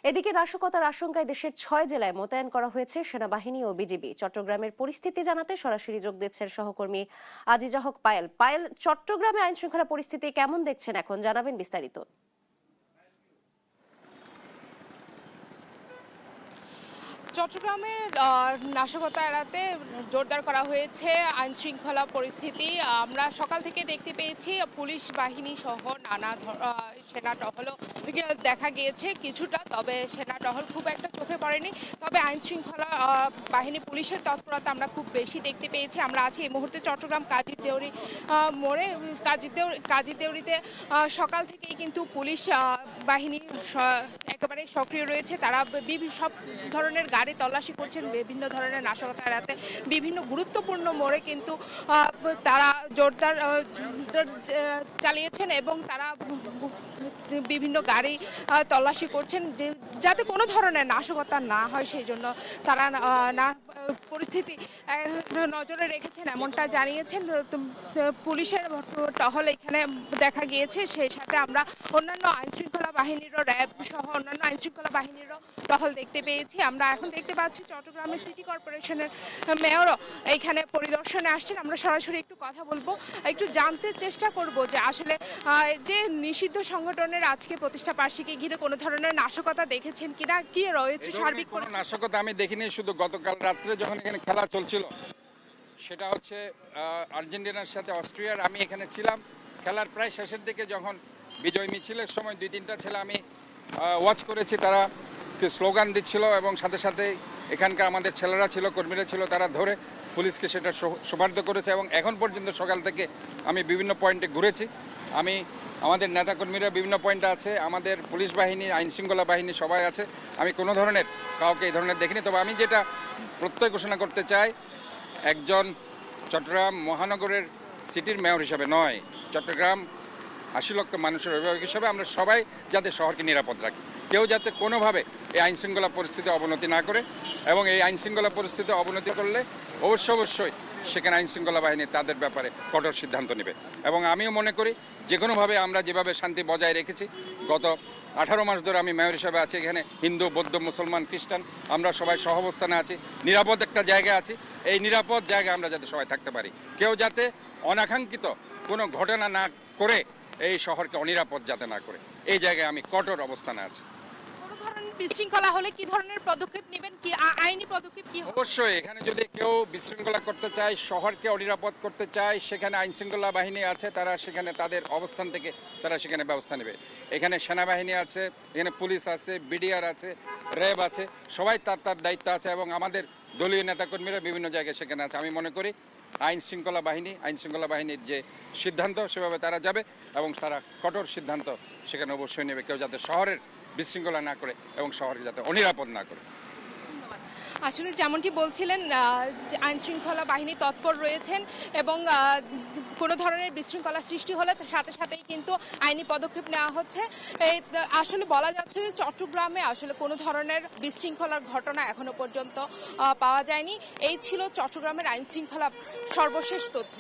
এদিকে নাশকতার আশঙ্কায় দেশের 6 জেলায় মোতায়েন করা হয়েছে সেনাবাহিনী ও বিজিবি। চট্টগ্রামের পরিস্থিতি জানাতে সরাসরি যোগ দিচ্ছেন সহকর্মী আজিজা হক পায়েল। পায়েল, চট্টগ্রামে আইন শৃঙ্খলা পরিস্থিতি কেমন দেখছেন এখন, জানাবেন বিস্তারিত। চট্টগ্রামে নাশকতা এড়াতে জোরদার করা হয়েছে আইন শৃঙ্খলা পরিস্থিতি। আমরা সকাল থেকে দেখতে পেয়েছি পুলিশ বাহিনী সহ নানা সেনা টহলও দেখা গিয়েছে কিছুটা, তবে সেনা টহল খুব একটা চোখে পড়েনি। তবে আইন শৃঙ্খলা বাহিনী পুলিশের তৎপরতা আমরা খুব বেশি দেখতে পেয়েছি। আমরা আছি এই মুহূর্তে চট্টগ্রাম কাজী দেউরি মোড়ে। কাজী দেউরিতে সকাল থেকেই কিন্তু পুলিশ বাহিনী একেবারে সক্রিয় রয়েছে। তারা সব ধরনের গাড়ি তল্লাশি করছেন বিভিন্ন ধরনের নাশকতা এড়াতে। বিভিন্ন গুরুত্বপূর্ণ মোড়ে কিন্তু তারা জোরদার চালিয়েছেন এবং তারা বিভিন্ন গাড়ি তল্লাশি করছেন যাতে কোনো ধরনের নাশকতা না হয়, সেই জন্য তারা না পরিস্থিতি নজরে রেখেছেন এমনটা জানিয়েছেন। পুলিশের টহল এখানে দেখা গিয়েছে, সেই সাথে আমরা অন্যান্য আইনশৃঙ্খলা বাহিনীরও র্যাব সহ অন্যান্য আইনশৃঙ্খলা বাহিনীরও টহল দেখতে পেয়েছি। আমরা এখন দেখতে পাচ্ছি চট্টগ্রামের সিটি কর্পোরেশনের মেয়রও এইখানে পরিদর্শনে আসছেন। আমরা সরাসরি একটু কথা বলবো, একটু জানতে চেষ্টা করব যে আসলে যে নিষিদ্ধ সংগঠনের আজকে প্রতিষ্ঠা বার্ষিকী ঘিরে কোনো ধরনের নাশকতা দেখেছেন কিনা, কি রয়েছে সার্বিক কোনো নাশকতা আমি দেখিনি। শুধু গতকাল রাত্রে যখন এখানে খেলা চলছিল, সেটা হচ্ছে আর্জেন্টিনার সাথে অস্ট্রিয়ার, আমি এখানে ছিলাম খেলার প্রায় শেষের দিকে, যখন বিজয় মিছিলের সময় 2-3টা ছেলে আমি ওয়াচ করেছি, তারা স্লোগান দিচ্ছিল এবং সাথে সাথে এখানকার আমাদের ছেলেরা ছিল, কর্মীরা ছিল, তারা ধরে পুলিশকে সেটা সুপার্দ করেছে। এবং এখন পর্যন্ত সকাল থেকে আমি বিভিন্ন পয়েন্টে ঘুরেছি। আমাদের নেতাকর্মীরা বিভিন্ন পয়েন্টে আছে, আমাদের পুলিশ বাহিনী, আইনশৃঙ্খলা বাহিনী সবাই আছে। আমি কোনো ধরনের কাউকে এই ধরনের দেখিনি। তবে আমি যেটা প্রত্যয় ঘোষণা করতে চাই, একজন চট্টগ্রাম মহানগরের সিটির মেয়র হিসাবে নয়, চট্টগ্রাম 80 লক্ষ মানুষের অভিভাবক হিসাবে আমরা সবাই যাতে শহরকে নিরাপদ রাখি। কেউ যাতে কোনোভাবে এই আইনশৃঙ্খলা পরিস্থিতি অবনতি না করে, এবং এই আইনশৃঙ্খলা পরিস্থিতি অবনতি করলে অবশ্যই সেখানে আইনশৃঙ্খলা বাহিনী তাদের ব্যাপারে কঠোর সিদ্ধান্ত নেবে। এবং আমিও মনে করি যে কোনোভাবে আমরা যেভাবে শান্তি বজায় রেখেছি, গত 18 মাস ধরে আমি মেয়র হিসাবে আছি এখানে, হিন্দু, বৌদ্ধ, মুসলমান, খ্রিস্টান আমরা সবাই সহাবস্থানে আছি, নিরাপদ একটা জায়গায় আছি। এই নিরাপদ জায়গায় আমরা যাতে সবাই থাকতে পারি, কেউ যাতে অনাকাঙ্ক্ষিত কোনো ঘটনা না করে এই শহরকে অনিরাপদ যাতে না করে, এই জায়গায় আমি কঠোর অবস্থানে আছি। বিশৃঙ্খলা হলে কি ধরনের পদক্ষেপ নেবেন, কি আইনি পদক্ষেপ কি? অবশ্যই এখানে যদি কেউ বিশৃঙ্খলা করতে চায়, শহরকে অনিরাপদ করতে চায়, সেখানে আইনশৃঙ্খলা বাহিনী আছে, তারা সেখানে তাদের অবস্থান থেকে তারা সেখানে ব্যবস্থা নেবে। এখানে সেনাবাহিনী আছে, এখানে পুলিশ আছে, বিডিআর আছে, র্যাব আছে, সবাই তার দায়িত্ব আছে, এবং আমাদের দলীয় নেতাকর্মীরা বিভিন্ন জায়গায় সেখানে আছে। আমি মনে করি আইনশৃঙ্খলা বাহিনীর যে সিদ্ধান্ত সেভাবে তারা যাবে, এবং তারা কঠোর সিদ্ধান্ত সেখানে অবশ্যই নেবে, কেউ যাতে শহরের বিশৃঙ্খলা না করে এবং শহরকে যাতে অনিরাপদ না করে। আসলে যেমনটি বলছিলেন, আইন শৃঙ্খলা বাহিনী তৎপর রয়েছেন এবং কোনো ধরনের বিশৃঙ্খলা সৃষ্টি হলে সাথে সাথেই কিন্তু আইনি পদক্ষেপ নেওয়া হচ্ছে। আসলে বলা যাচ্ছে যে চট্টগ্রামে আসলে কোনো ধরনের বিশৃঙ্খলার ঘটনা এখনো পর্যন্ত পাওয়া যায়নি। এই ছিল চট্টগ্রামের আইন শৃঙ্খলা সর্বশেষ তথ্য।